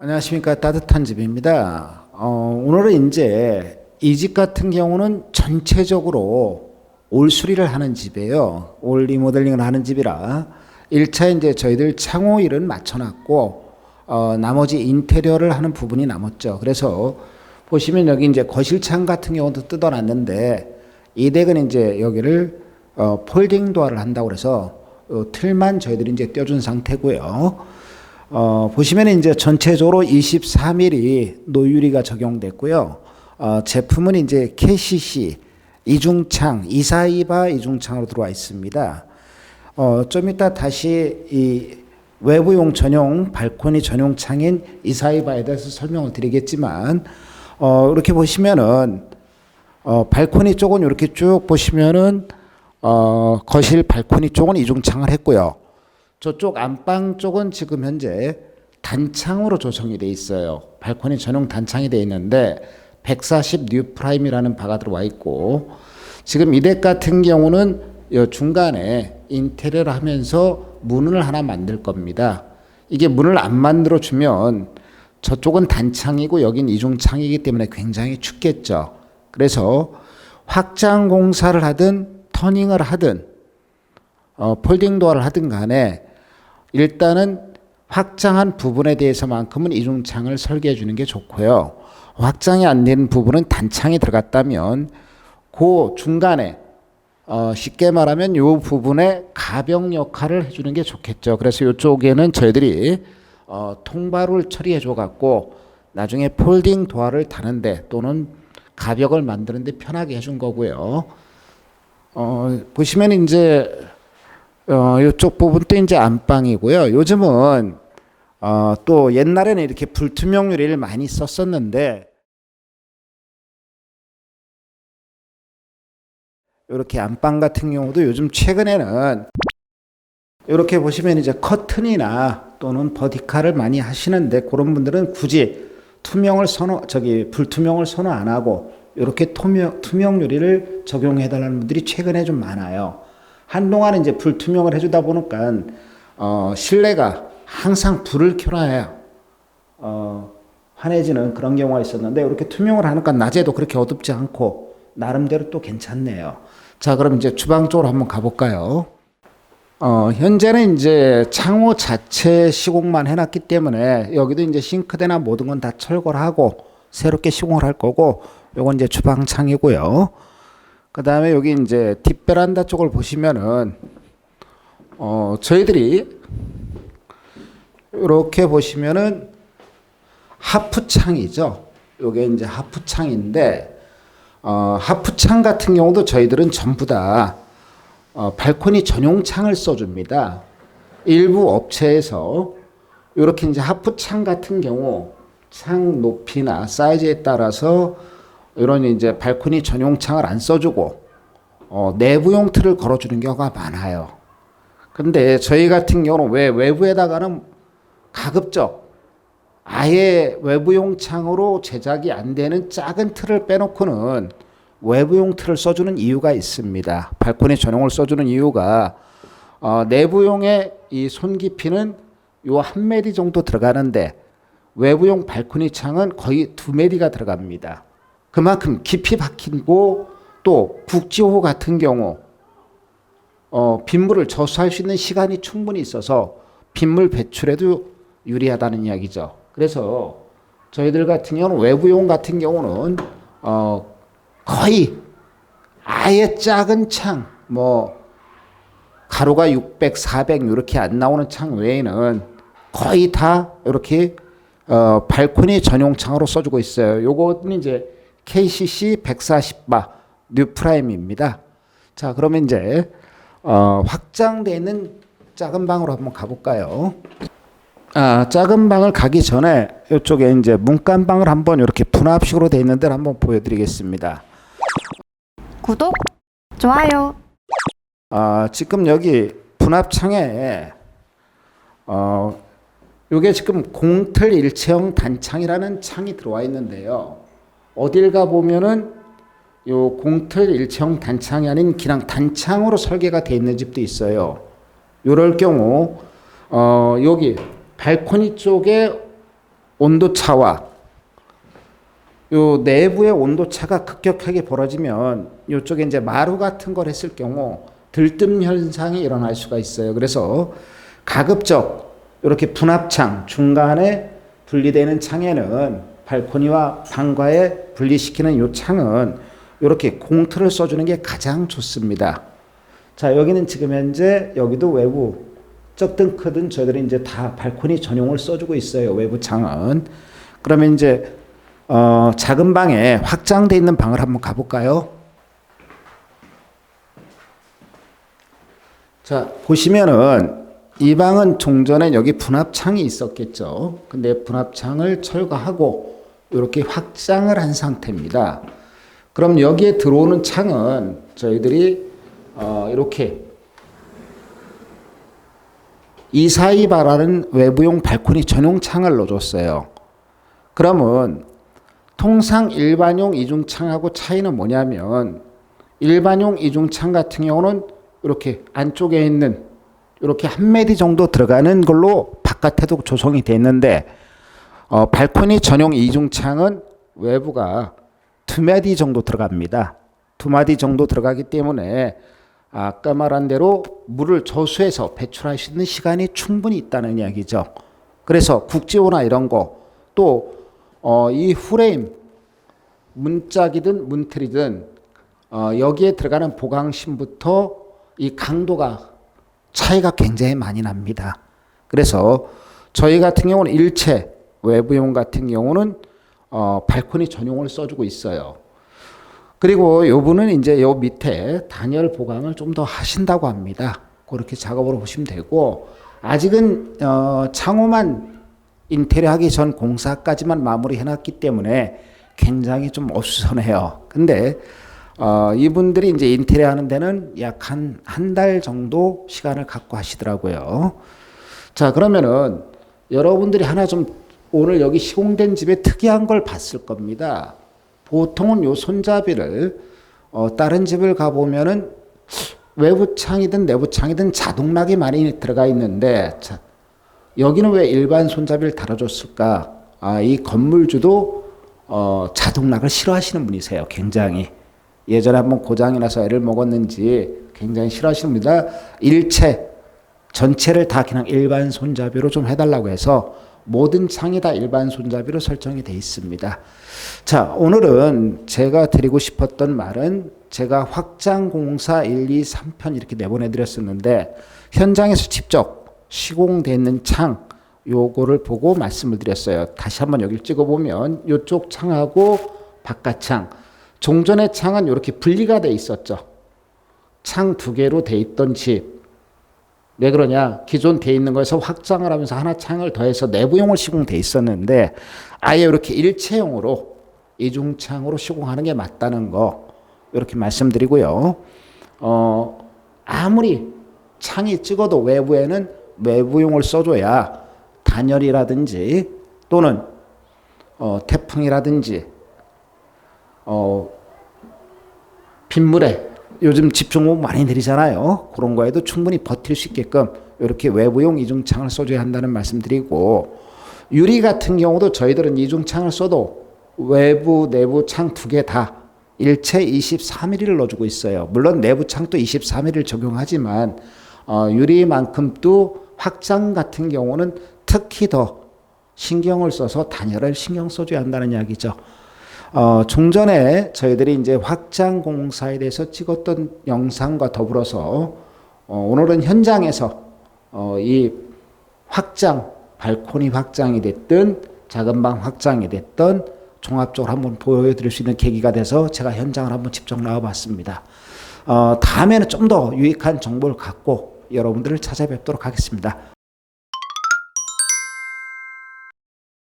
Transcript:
안녕하십니까. 따뜻한 집입니다. 오늘은 이제 이 집 같은 경우는 전체적으로 올 수리를 하는 집이에요. 올 리모델링을 하는 집이라 1차 이제 저희들 창호 일은 맞춰놨고, 나머지 인테리어를 하는 부분이 남았죠. 그래서 보시면 여기 이제 거실창 같은 경우도 뜯어놨는데, 이 댁은 이제 여기를 폴딩 도어를 한다고 그래서 틀만 저희들이 이제 떼어준 상태고요. 보시면 이제 전체적으로 23mm 노유리가 적용됐고요. 제품은 이제 KCC 이중창 242바 이중창으로 들어와 있습니다. 좀 이따 다시 이 외부용 전용 발코니 전용 창인 242바에 대해서 설명을 드리겠지만, 이렇게 보시면은 발코니 쪽은 이렇게 쭉 보시면은 거실 발코니 쪽은 이중창을 했고요. 저쪽 안방 쪽은 지금 현재 단창으로 조성이 돼 있어요. 발코니 전용 단창이 돼 있는데 140 뉴프라임이라는 바가 들어와 있고, 지금 이 댁 같은 경우는 이 중간에 인테리어를 하면서 문을 하나 만들 겁니다. 이게 문을 안 만들어 주면 저쪽은 단창이고 여긴 이중창이기 때문에 굉장히 춥겠죠. 그래서 확장 공사를 하든 터닝을 하든 폴딩 도어를 하든 간에 일단은 확장한 부분에 대해서만큼은 이중창을 설계해 주는 게 좋고요. 확장이 안 되는 부분은 단창이 들어갔다면 그 중간에 쉽게 말하면 이 부분에 가벽 역할을 해주는 게 좋겠죠. 그래서 이쪽에는 저희들이 통바를 처리해 줘 갖고 나중에 폴딩 도어를 다는데 또는 가벽을 만드는데 편하게 해준 거고요. 보시면 이제 이쪽 부분도 이제 안방이고요. 요즘은 또 옛날에는 이렇게 불투명 유리를 많이 썼었는데, 이렇게 안방 같은 경우도 요즘 최근에는 이렇게 보시면 이제 커튼이나 또는 버티칼을 많이 하시는데, 그런 분들은 굳이 불투명을 선호 안 하고 이렇게 투명 유리를 적용해 달라는 분들이 최근에 좀 많아요. 한동안 이제 불투명을 해주다 보니까 실내가 항상 불을 켜놔야 환해지는 그런 경우가 있었는데, 이렇게 투명을 하니까 낮에도 그렇게 어둡지 않고 나름대로 또 괜찮네요. 자, 그럼 이제 주방 쪽으로 한번 가볼까요? 현재는 이제 창호 자체 시공만 해놨기 때문에 여기도 이제 싱크대나 모든 건 다 철거를 하고 새롭게 시공을 할 거고, 요건 이제 주방 창이고요. 그 다음에 여기 이제 뒷베란다 쪽을 보시면은 저희들이 이렇게 보시면은 하프창이죠. 요게 이제 하프창인데, 하프창 같은 경우도 저희들은 전부 다 발코니 전용 창을 써줍니다. 일부 업체에서 이렇게 이제 하프창 같은 경우 창 높이나 사이즈에 따라서 이런 이제 발코니 전용 창을 안 써주고 내부용 틀을 걸어주는 경우가 많아요. 근데 저희 같은 경우는 왜 외부에다가는 가급적 아예 외부용 창으로 제작이 안 되는 작은 틀을 빼놓고는 외부용 틀을 써주는 이유가 있습니다. 발코니 전용을 써주는 이유가 내부용의 이 손 깊이는 요 1mm 정도 들어가는데 외부용 발코니 창은 거의 2mm가 들어갑니다. 그만큼 깊이 박히고, 또 국지호 같은 경우 빗물을 저수할 수 있는 시간이 충분히 있어서 빗물 배출에도 유리하다는 이야기죠. 그래서 저희들 같은 경우는 외부용 같은 경우는 거의 아예 작은 창, 가로가 600, 400 이렇게 안 나오는 창 외에는 거의 다 이렇게 발코니 전용 창으로 써주고 있어요. 요거는 이제 KCC 140바 뉴프라임입니다. 자, 그러면 이제 확장되어 있는 작은 방으로 한번 가볼까요? 작은 방을 가기 전에 이쪽에 이제 문간방을 한번 이렇게 분합식으로 되어 있는 데를 한번 보여드리겠습니다. 구독, 좋아요. 지금 여기 분합창에 요게 지금 공틀 일체형 단창이라는 창이 들어와 있는데요. 어딜 가보면은 요 공틀 일체형 단창이 아닌 그냥 단창으로 설계가 되어 있는 집도 있어요. 요럴 경우 여기 발코니 쪽에 온도 차와 요 내부의 온도 차가 급격하게 벌어지면 요쪽에 이제 마루 같은 걸 했을 경우 들뜸 현상이 일어날 수가 있어요. 그래서 가급적 이렇게 분합창 중간에 분리되는 창에는 발코니와 방과에 분리시키는 요 창은 이렇게 공틀을 써주는 게 가장 좋습니다. 자, 여기는 지금 현재 여기도 외부 적든 크든 저희들이 이제 다 발코니 전용을 써주고 있어요. 외부 창은. 그러면 이제 작은 방에 확장돼 있는 방을 한번 가볼까요? 자, 보시면은 이 방은 종전에 여기 분합창이 있었겠죠. 근데 분합창을 철거하고 이렇게 확장을 한 상태입니다. 그럼 여기에 들어오는 창은 저희들이 이렇게 242바라는 외부용 발코니 전용 창을 넣어줬어요. 그러면 통상 일반용 이중창하고 차이는 뭐냐면 일반용 이중창 같은 경우는 이렇게 안쪽에 있는 이렇게 한 메디 정도 들어가는 걸로 바깥에도 조성이 돼 있는데 발코니 전용 이중창은 외부가 두 마디 정도 들어갑니다. 두 마디 정도 들어가기 때문에 아까 말한 대로 물을 저수해서 배출할 수 있는 시간이 충분히 있다는 이야기죠. 그래서 국지호나 이런 거 또 이 프레임 문짝이든 문틀이든 여기에 들어가는 보강심부터 이 강도가 차이가 굉장히 많이 납니다. 그래서 저희 같은 경우는 일체 외부용 같은 경우는 발코니 전용을 써주고 있어요. 그리고 요분은 이제 요 밑에 단열 보강을 좀 더 하신다고 합니다. 그렇게 작업으로 보시면 되고 아직은 창호만 인테리어 하기 전 공사까지만 마무리 해놨기 때문에 굉장히 좀 어수선해요. 근데 이분들이 이제 인테리어 하는 데는 약 한 달 정도 시간을 갖고 하시더라고요. 자, 그러면은 여러분들이 하나 좀 오늘 여기 시공된 집에 특이한 걸 봤을 겁니다. 보통은 요 손잡이를 다른 집을 가보면은 외부 창이든 내부 창이든 자동락이 많이 들어가 있는데 자, 여기는 왜 일반 손잡이를 달아줬을까? 이 건물주도 자동락을 싫어하시는 분이세요. 굉장히. 예전에 한번 고장이 나서 애를 먹었는지 굉장히 싫어하시는 분이다. 일체 전체를 다 그냥 일반 손잡이로 좀 해달라고 해서 모든 창이 다 일반 손잡이로 설정이 돼 있습니다. 자, 오늘은 제가 드리고 싶었던 말은 제가 확장공사 1, 2, 3편 이렇게 내보내드렸었는데 현장에서 직접 시공되어 있는 창 요거를 보고 말씀을 드렸어요. 다시 한번 여기를 찍어보면 이쪽 창하고 바깥창 종전의 창은 이렇게 분리가 돼 있었죠. 창 두 개로 돼 있던 집. 왜 그러냐? 기존 돼 있는 거에서 확장을 하면서 하나 창을 더해서 내부용을 시공돼 있었는데 아예 이렇게 일체형으로 이중창으로 시공하는 게 맞다는 거 이렇게 말씀드리고요. 아무리 창이 찍어도 외부에는 외부용을 써줘야 단열이라든지 또는 태풍이라든지 빗물에 요즘 집중호우 많이 내리잖아요. 그런 거에도 충분히 버틸 수 있게끔 이렇게 외부용 이중창을 써줘야 한다는 말씀드리고 유리 같은 경우도 저희들은 이중창을 써도 외부 내부 창 두 개 다 일체 23mm를 넣어주고 있어요. 물론 내부 창도 23mm를 적용하지만 유리만큼 또 확장 같은 경우는 특히 더 신경을 써서 단열을 신경 써줘야 한다는 이야기죠. 종전에 저희들이 이제 확장 공사에 대해서 찍었던 영상과 더불어서 오늘은 현장에서 이 확장, 발코니 확장이 됐든 작은 방 확장이 됐든 종합적으로 한번 보여드릴 수 있는 계기가 돼서 제가 현장을 한번 직접 나와봤습니다. 다음에는 좀 더 유익한 정보를 갖고 여러분들을 찾아뵙도록 하겠습니다.